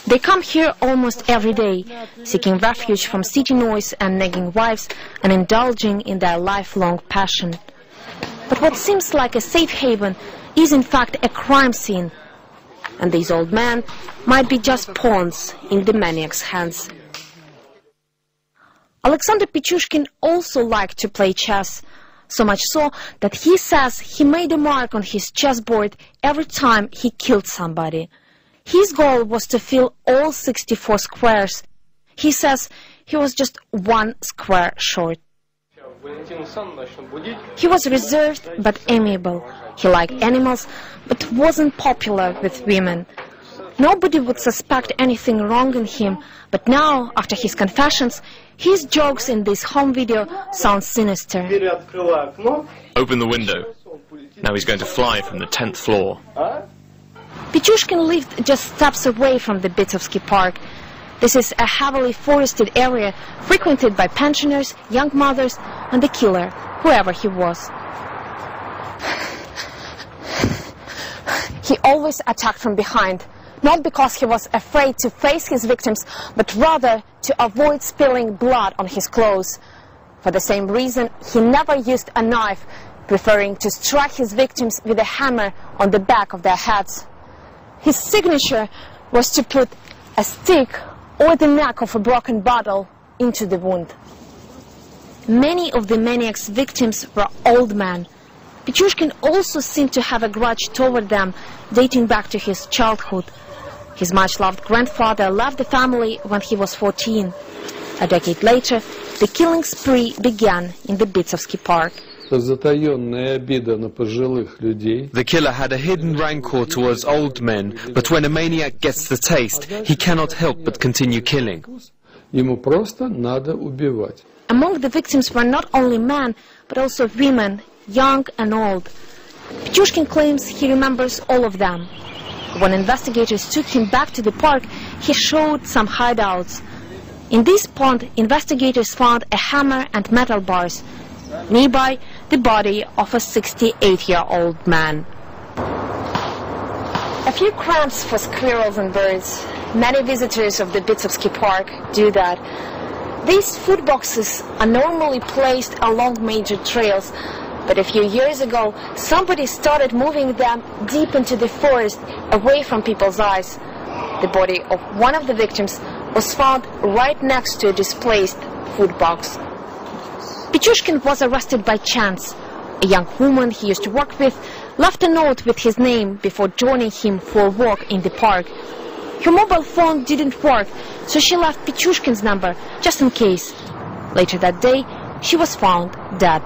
They come here almost every day, seeking refuge from city noise and nagging wives and indulging in their lifelong passion. But what seems like a safe haven is in fact a crime scene, and these old men might be just pawns in the maniac's hands. Alexander Pichushkin also liked to play chess, so much so that he says he made a mark on his chessboard every time he killed somebody. His goal was to fill all 64 squares. He says he was just 1 square short. He was reserved but amiable. He liked animals but wasn't popular with women. Nobody would suspect anything wrong in him, but now, after his confessions, his jokes in this home video sound sinister. Open the window. Now he's going to fly from the 10th floor. Pichushkin lived just steps away from the Bitsovsky Park. This is a heavily forested area frequented by pensioners, young mothers, and the killer, whoever he was. He always attacked from behind, not because he was afraid to face his victims, but rather to avoid spilling blood on his clothes. For the same reason, he never used a knife, preferring to strike his victims with a hammer on the back of their heads. His signature was to put a stick or the neck of a broken bottle into the wound. Many of the maniac's victims were old men. Pichushkin also seemed to have a grudge toward them, dating back to his childhood. His much-loved grandfather left the family when he was 14. A decade later, the killing spree began in the Bitsovsky Park. The killer had a hidden rancor towards old men, but when a maniac gets the taste, he cannot help but continue killing. Among the victims were not only men, but also women, young and old. Pichushkin claims he remembers all of them. When investigators took him back to the park, he showed some hideouts. In this pond, investigators found a hammer and metal bars. Nearby, the body of a 68-year-old man. A few cramps for squirrels and birds. Many visitors of the Bitsovsky Park do that. These food boxes are normally placed along major trails, but a few years ago, somebody started moving them deep into the forest, away from people's eyes. The body of one of the victims was found right next to a displaced food box. Pichushkin was arrested by chance. A young woman he used to work with left a note with his name before joining him for a walk in the park. Her mobile phone didn't work, so she left Pichushkin's number, just in case. Later that day, she was found dead.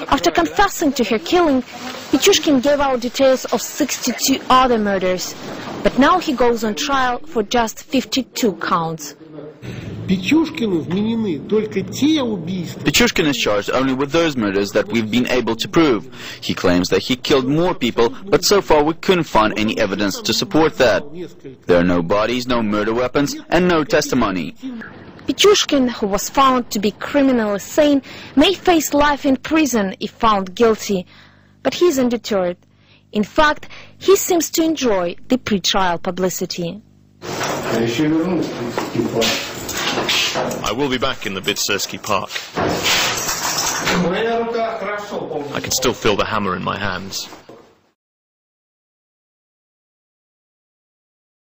After confessing to her killing, Pichushkin gave out details of 62 other murders, but now he goes on trial for just 52 counts. Pichushkin is charged only with those murders that we've been able to prove. He claims that he killed more people, but so far we couldn't find any evidence to support that. There are no bodies, no murder weapons, and no testimony. Pichushkin, who was found to be criminally sane, may face life in prison if found guilty, but he is undeterred. In fact, he seems to enjoy the pre-trial publicity. I will be back in the Bitsovsky Park. I can still feel the hammer in my hands.